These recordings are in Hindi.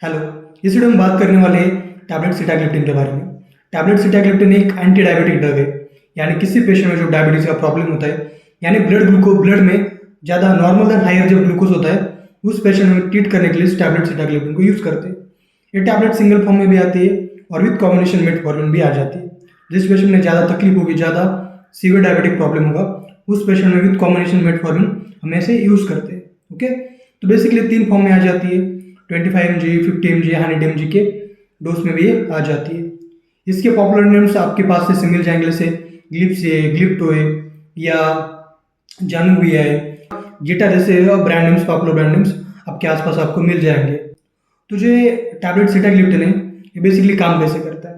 हेलो। इस वीडियो में बात करने वाले हैं टैबलेट सिटाग्लिप्टिन के बारे में। टैबलेट सिटाग्लिप्टिन एक एंटी डायबिटिक ड्रग है, यानी किसी पेशेंट में जो डायबिटीज का प्रॉब्लम होता है, यानी ब्लड में ज़्यादा नॉर्मल देन हायर जब ग्लूकोज होता है, उस पेशेंट में ट्रीट करने के लिए इस टैबलेट सिटाग्लिप्टिन को यूज़ करते हैं। ये टैबलेट सिंगल फॉर्म में भी आती है और विद कॉम्बिनेशन मेटफॉर्मिन भी आ जाती है। जिस पेशेंट में ज़्यादा तकलीफ होगी, ज़्यादा सीवियर डायबिटिक प्रॉब्लम होगा, उस पेशेंट में विद कॉम्बिनेशन मेटफॉर्मिन हम ऐसे यूज़ करते हैं। ओके, तो बेसिकली 3 फॉर्म में आ जाती है, 25 mg, 50 mg, 100 mg के डोज में भी ये आ जाती है। इसके पॉपुलर नेम्स आपके पास से मिल जाएंगे, जैसे ग्लिप्स है, ग्लिप्टो है या जानू भी है, जीटा जैसे brand names, popular brand names आपके आसपास आपको मिल जाएंगे। तो जो टैबलेट सिटाग्लिप्टिन है, ये बेसिकली काम कैसे करता है?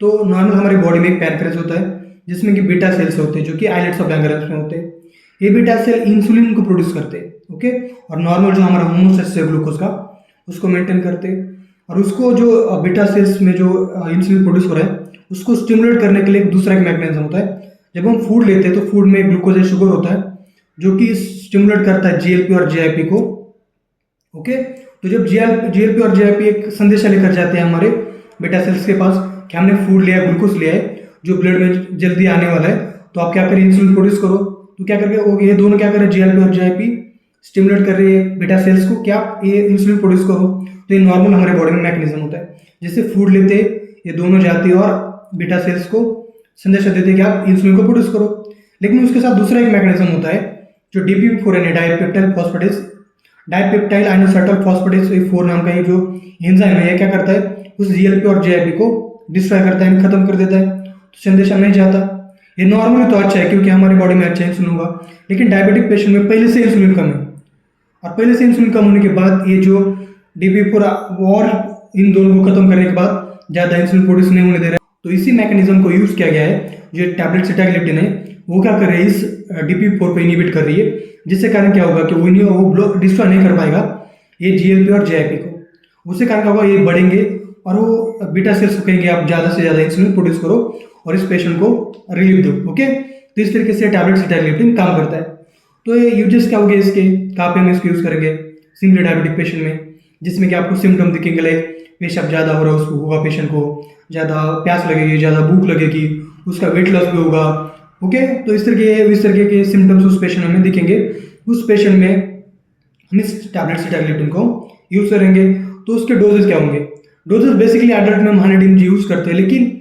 तो नॉर्मल हमारी बॉडी में एक पैनक्रेस होता है जिसमें कि बीटा सेल्स होते हैं, जो कि आइलेट्स ऑफ लैंगरहैम्स में होते हैं। ये बीटा सेल इंसुलिन को प्रोड्यूस करते हैं, ओके, और नॉर्मल जो हमारा होमोस्टेसिस है ग्लूकोज का, उसको मेंटेन करते हैं। और उसको जो बीटा सेल्स में जो इंसुलिन प्रोड्यूस हो रहा है, उसको स्टिमुलेट करने के लिए एक दूसरा एक मैकेनिज्म होता है। जब हम फूड लेते हैं तो फूड में ग्लूकोज या शुगर होता है जो कि स्टिमुलेट करता है जीएलपी और जीआईपी को। ओके, तो जब जीएलपी और जीआईपी एक संदेशा लेकर जाते हैं हमारे बीटा सेल्स के पास कि हमने फूड लिया, ग्लूकोज लिया है जो ब्लड में जल्दी आने वाला है, तो आप क्या करें, इंसुलिन प्रोड्यूस करो। तो क्या करके ये दोनों क्या करें, जीएलपी और जीआईपी स्टिमुलेट कर रही है बीटा सेल्स को, क्या ये इंसुलिन प्रोड्यूस करो। तो ये नॉर्मल हमारे बॉडी में मैकेनिज्म होता है। जैसे फूड लेते ये दोनों जाते हैं और बीटा सेल्स को संदेशा देते कि आप इंसुलिन को प्रोड्यूस करो। लेकिन उसके साथ दूसरा एक मैकेनिज्म होता है जो DPP-4 है, डाइपेप्टाइल फॉस्फेटेज, डाइपेप्टाइल आइनोसाइटल फॉस्फेटेज 4 नाम का ये जो एंजाइम है, ये क्या करता है, उस जीएलपी और जीआईपी को डिस्ट्रॉय करता है, खत्म कर देता है, तो संदेशा नहीं जाता। ये नॉर्मली तो अच्छा है क्योंकि हमारी बॉडी में अच्छा इंसुलिन होगा, लेकिन डायबिटिक पेशेंट में पहले से इंसुलिन कम है, और पहले से इंसुलिन कम होने के बाद ये जो DPP-4 और इन दोनों को खत्म करने के बाद ज़्यादा इंसुलिन प्रोड्यूस नहीं होने दे रहा है। तो इसी मैकेनिज्म को यूज़ किया गया है। जो टैबलेट सिटाग्लिप्टिन है वो क्या कर रही है, इस DPP-4 को इनिबिट कर रही है, जिससे कारण क्या होगा कि वो डिस्ट्रॉय नहीं कर पाएगा ये जीएलपी और जीआईपी को। उससे कारण क्या होगा, ये बढ़ेंगे और वो बीटा सेल्स को कहेंगे आप ज़्यादा से ज़्यादा इंसुलिन प्रोड्यूस करो और इस पेशेंट को रिलीफ दो। ओके, तो इस तरीके से टैबलेट सिटाग्लिप्टिन काम करता है। तो ये यूजेस क्या होंगे इसके, कहाँ पे हम इसको यूज़ करेंगे? सिंपली डायबिटिक पेशेंट में, जिसमें कि आपको सिम्टम दिखेंगे, लाइक पेशाब ज़्यादा हो रहा है, उसको होगा, पेशेंट को ज़्यादा प्यास लगेगी, ज़्यादा भूख लगेगी, उसका वेट लॉस भी होगा। ओके, तो इस तरीके के सिम्टम्स उस पेशेंट में दिखेंगे। उस पेशेंट में हम इस टैबलेट सिटाग्लिप्टिन को यूज़ करेंगे। तो उसके डोजेस क्या होंगे? डोजेस बेसिकली एडल्ट में हम 100 mg यूज़ करते हैं, लेकिन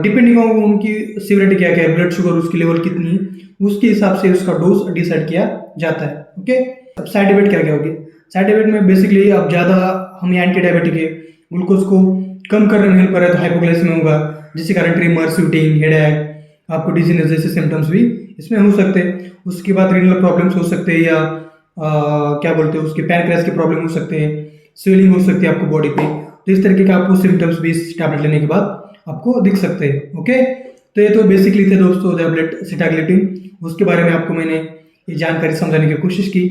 डिपेंडिंग ऑन उनकी सीवरिटी क्या है, ब्लड शुगर उसकी लेवल कितनी है, उसके हिसाब से उसका डोज डिसाइड किया जाता है। ओके, अब साइड इफेक्ट क्या होगी? साइड इफेक्ट में बेसिकली अब ज़्यादा हम एंटी डायबिटिक है, ग्लूकोज को कम करने में हेल्प कर रहा है, तो हाइपोग्लाइसेमिया होगा, जिसके कारण ट्रिमर, स्वेटिंग, हेडेक, आपको डिजीनेस जैसे सिम्टम्स भी इसमें हो सकते हैं। उसके बाद रीनल प्रॉब्लम्स हो सकते हैं, या क्या बोलते हैं, उसके पैनक्रियास के प्रॉब्लम हो सकते हैं, स्वेलिंग हो सकती है आपको बॉडी पे। तो इस तरीके का आपको सिम्टम्स भी इस टैबलेट लेने के बाद आपको दिख सकते हैं। ओके, तो ये तो बेसिकली थे दोस्तों टैबलेट सिटाग्लिप्टिन। उसके बारे में आपको मैंने ये जानकारी समझाने की कोशिश की।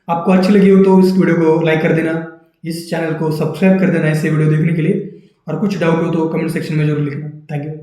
आपको अच्छी लगी हो तो इस वीडियो को लाइक कर देना, इस चैनल को सब्सक्राइब कर देना ऐसे वीडियो देखने के लिए, और कुछ डाउट हो तो कमेंट सेक्शन में जरूर लिखना। Thank you.